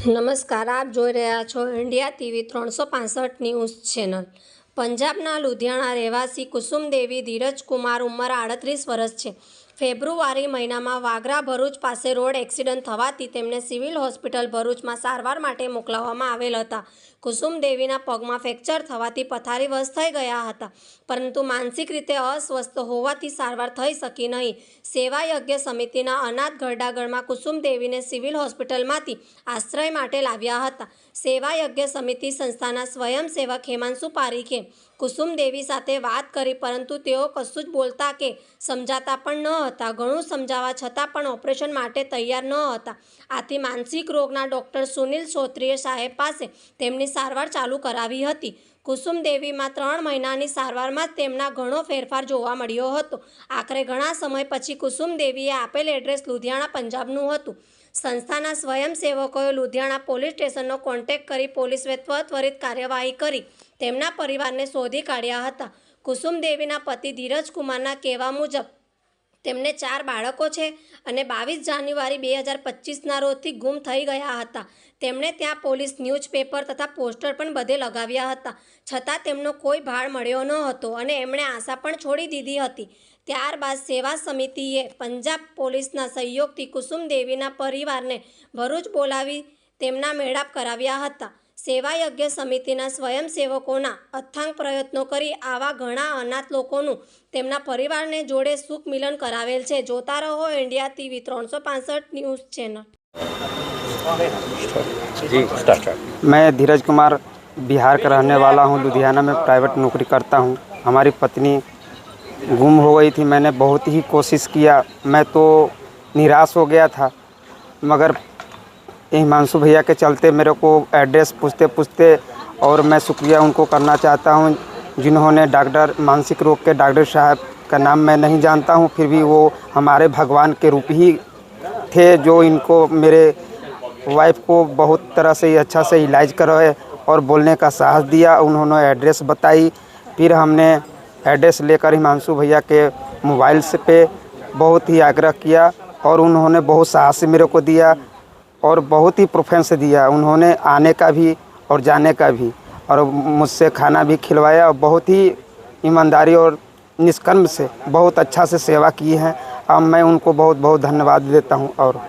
નમસ્કાર, આપ જોઈ રહ્યા છો ઇન્ડિયા ટીવી 365 ન્યૂઝ ચેનલ। પંજાબના લુધિયાણા રહેવાસી કુસુમ દેવી ધીરજ કુમાર ઉંમર 38 વર્ષ છે। ફેબ્રુઆરી મહિનામાં વાગરા ભરૂચ પાસે રોડ એક્સિડન્ટ થવાથી તેમને સિવિલ હોસ્પિટલ ભરૂચમાં સારવાર માટે મોકલવામાં આવેલ હતા। કુસુમ દેવીના પગમાં ફ્રેક્ચર થવાથી પથારીવશ થઈ ગયા હતા, પરંતુ માનસિક રીતે અસ્વસ્થ હોવાથી સારવાર થઈ શકી નહીં। સેવા યજ્ઞ સમિતિના અનાથ ગરડાગઢમાં કુસુમ દેવીને સિવિલ હોસ્પિટલમાંથી આશ્રય માટે લાવ્યા હતા। સેવા યજ્ઞ સમિતિ સંસ્થાના સ્વયંસેવક હેમાંશુ પારીખે કુસુમ દેવી સાથે વાત કરી, પરંતુ તેઓ કશું જ બોલતા કે સમજાતા પણ ન હતા। ઘણું સમજાવવા છતાં પણ ઓપરેશન માટે તૈયાર ન હતા। આથી માનસિક રોગના ડૉક્ટર સુનિલ સોત્રીએ સાહેબ પાસે તેમની સારવાર ચાલુ કરાવી હતી। કુસુમ દેવીમાં 3 મહિનાની સારવારમાં જ તેમના ઘણો ફેરફાર જોવા મળ્યો હતો। આખરે ઘણા સમય પછી કુસુમ દેવીએ આપેલ એડ્રેસ લુધિયાણા પંજાબનું હતું। સંસ્થાના સ્વયંસેવકોએ લુધિયાણા પોલીસ સ્ટેશનનો કોન્ટેક્ટ કરી પોલીસે ત્વરિત કાર્યવાહી કરી તેમના પરિવારને શોધી કાઢ્યા હતા। કુસુમ દેવીના પતિ ધીરજ કુમારના કહેવા મુજબ તેમને 4 બાળકો છે અને 22 જાન્યુઆરી 2025ના રોજથી ગુમ થઈ ગયા હતા। તેમણે ત્યાં પોલીસ ન્યૂઝપેપર તથા પોસ્ટર પણ બધે લગાવ્યા હતા, છતાં તેમનો કોઈ ભાળ મળ્યો ન હતો અને એમણે આશા પણ છોડી દીધી હતી। ત્યારબાદ સેવા સમિતિએ પંજાબ પોલીસના સહયોગથી કુસુમ દેવીના પરિવારને ભરૂચ બોલાવી તેમના મેળાપ કરાવ્યા હતા। સેવા યજ્ઞ સમિતિના સ્વયંસેવકોના અથાગ પ્રયત્નો કરી આવા ઘણા અનાથ લોકોનું તેમના પરિવારને જોડે સુખ મિલન કરાવેલ છે। જોતા રહો ઇન્ડિયા ટીવી 365 ન્યૂઝ ચેનલ। मैं धीरज कुमार बिहार का रहने वाला हूँ। लुधियाना में प्राइवेट नौकरी करता हूँ। हमारी पत्नी गुम हो गई थी। मैंने बहुत ही कोशिश किया, मैं तो निराश हो गया था, मगर हिमांशु भैया के चलते मेरे को एड्रेस पूछते पूछते और मैं शुक्रिया उनको करना चाहता हूँ, जिन्होंने डॉक्टर मानसिक रोग के डॉक्टर साहब का नाम मैं नहीं जानता हूँ, फिर भी वो हमारे भगवान के रूप ही थे, जो इनको मेरे वाइफ को बहुत तरह से अच्छा से इलाज करवाए और बोलने का साहस दिया। उन्होंने एड्रेस बताई, फिर हमने एड्रेस लेकर हिमांशु भैया के मोबाइल से पे बहुत ही आग्रह किया और उन्होंने बहुत साहस मेरे को दिया और बहुत ही प्रेफरेंस दिया। उन्होंने आने का भी और जाने का भी, और मुझसे खाना भी खिलवाया और बहुत ही ईमानदारी और निष्कर्म से बहुत अच्छा से सेवा की है। अब मैं उनको बहुत बहुत धन्यवाद देता हूँ। और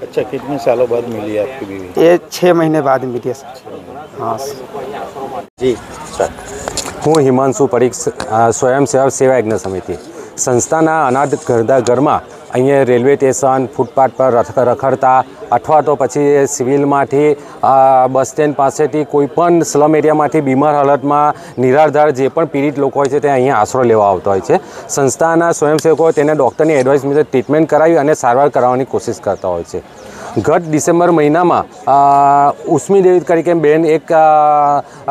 अच्छा, कितने सालों बाद मिली आपकी बीवी? ये 6 महीने बाद मिली है सर। हाँ जी सर। હું હિમાંશુ પરીખ, સ્વયંસેવક સેવા યજ્ઞ સમિતિ સંસ્થાના અનાથ ઘરમાં અહીંયા રેલવે સ્ટેશન ફૂટપાથ પર રખડતા અથવા તો પછી સિવિલમાંથી બસ સ્ટેન્ડ પાસેથી કોઈપણ સ્લમ એરિયામાંથી બીમાર હાલતમાં નિરાધાર જે પણ પીડિત લોકો હોય છે તે અહીંયા આશરો લેવા આવતા હોય છે। સંસ્થાના સ્વયંસેવકો તેને ડૉક્ટરની એડવાઇસ મુજબ ટ્રીટમેન્ટ કરાવી અને સારવાર કરાવવાની કોશિશ કરતા હોય છે। ગત ડિસેમ્બર મહિનામાં ઉસ્મી દેવી તરીકે બેન એક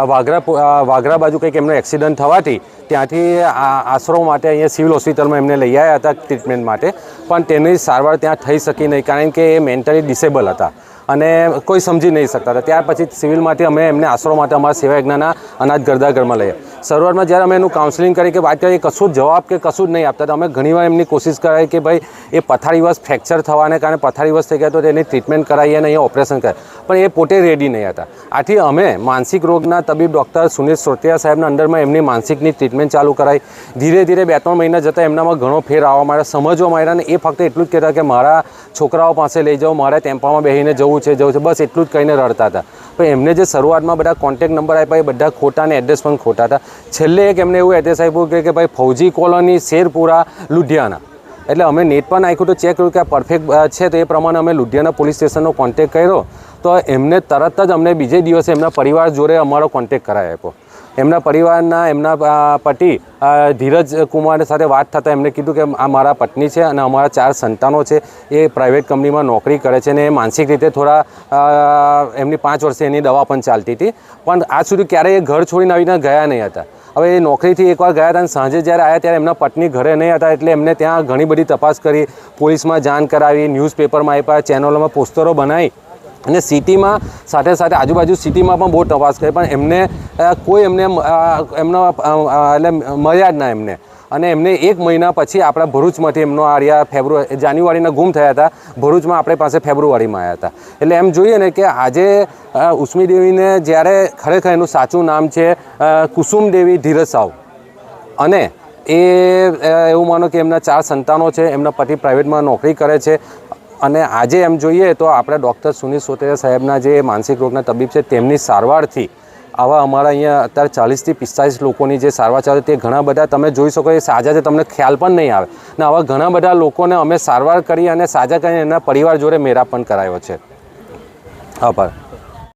વાગરા બાજુ કંઈક એમનો એક્સિડન્ટ થવાથી ત્યાંથી આશરો માટે અહીંયા સિવિલ હોસ્પિટલમાં એમને લઈ આવ્યા હતા ટ્રીટમેન્ટ માટે, પણ તેની સારવાર ત્યાં થઈ શકી નહીં, કારણ કે એ મેન્ટલી ડિસેબલ હતા અને કોઈ સમજી નહીં શકતા હતા। ત્યાર પછી સિવિલમાંથી અમે એમને આશરો માટે અમારા સેવા યજ્ઞના અનાથ ગરદાગરમાં લઈએ। શરૂઆતમાં જ્યારે અમે એનું કાઉન્સેલિંગ કરી કે વાત કરીએ, કશું જ જવાબ કે કશું જ નહીં આપતા હતા। અમે ઘણીવાર એમની કોશિશ કરાવી કે ભાઈ એ પથારીવશ ફ્રેક્ચર થવાને કારણે પથારીવશ થઈ ગયા તો તેની ટ્રીટમેન્ટ કરાવીએ અને અહીંયા ઓપરેશન કરે, પણ એ પોતે રેડી નહીં હતા। આથી અમે માનસિક રોગના તબીબ ડૉક્ટર સુનિલ સોત્રીયા સાહેબના અંડરમાં એમની માનસિકની ટ્રીટમેન્ટ ચાલુ કરાવી। ધીરે ધીરે 2-3 મહિના જતાં એમનામાં ઘણો ફેર આવવા માંડ્યો, સમજવા માંડ્યા, અને એ ફક્ત એટલું જ કહેતા કે મારા છોકરાઓ પાસે લઈ જાઓ, મારે ટેમ્પામાં બેસીને જવું છે, બસ એટલું જ કહીને રડતા હતા। પણ એમને જે શરૂઆતમાં બધા કોન્ટેક્ટ નંબર આપ્યા એ બધા ખોટા અને એડ્રેસ પણ ખોટા હતા। છેલ્લે એક એમને એવું એડ્રેસ આપ્યું કે ભાઈ ફૌજી કોલોની, શેરપુરા, લુધિયાના। એટલે અમે નેટ પર નાખ્યું તો ચેક કર્યું કે આ પરફેક્ટ છે, તો એ પ્રમાણે અમે લુધિયાના પોલીસ સ્ટેશનનો કોન્ટેક્ટ કર્યો તો એમને તરત જ અમને બીજે દિવસે એમના પરિવાર જોડે અમારો કોન્ટેક્ટ કરાવી આપ્યો। એમના પરિવારના એમના પતિ ધીરજ કુમાર સાથે વાત થતાં એમને કીધું કે આ મારા પત્ની છે અને અમારા 4 સંતાનો છે, એ પ્રાઇવેટ કંપનીમાં નોકરી કરે છે અને એ માનસિક રીતે થોડા એમની 5 વર્ષે એની દવા પણ ચાલતી હતી, પણ આજ સુધી ક્યારેય એ ઘર છોડીને આવીને ગયા નહીં હતા। હવે એ નોકરીથી એકવાર ગયા હતા અને સાંજે જ્યારે આવ્યા ત્યારે એમના પત્ની ઘરે નહીં હતા, એટલે એમને ત્યાં ઘણી બધી તપાસ કરી, પોલીસમાં જાણ કરાવી, ન્યૂઝપેપરમાં આપ્યા, ચેનલોમાં પોસ્ટરો બનાવી અને સિટીમાં સાથે સાથે આજુબાજુ સિટીમાં પણ બહુ તપાસ કરી, પણ એમને કોઈ એમનો એટલે મળ્યા જ ના એમને। અને એમને 1 મહિના પછી આપણા ભરૂચમાંથી એમનો આર્યા જાન્યુઆરીના ગુમ થયા હતા, ભરૂચમાં આપણે પાસે ફેબ્રુઆરીમાં આવ્યા હતા. એટલે એમ જોઈએ ને કે આજે ઉષ્મી દેવીને જ્યારે ખરેખર એનું સાચું નામ છે કુસુમ દેવી ધીરજ સાવ, અને એવું માનો કે એમના 4 સંતાનો છે, એમના પતિ પ્રાઇવેટમાં નોકરી કરે છે. અને આજે એમ જોઈએ તો આપણે ડૉક્ટર સુનિલ સોટેરા સાહેબના જે માનસિક રોગના તબીબ છે તેમની સારવારથી આવા અમારા અહીંયા અત્યારે 40 થી 45 લોકોની જે સારવાર ચાલે તે ઘણા બધા તમે જોઈ શકો એ સાજા છે, તમને ખ્યાલ પણ નહીં આવે ને આવા ઘણા બધા લોકોને અમે સારવાર કરી અને સાજા કરીને એના પરિવાર જોડે મેળાપ પણ કરાયો છે. આભાર.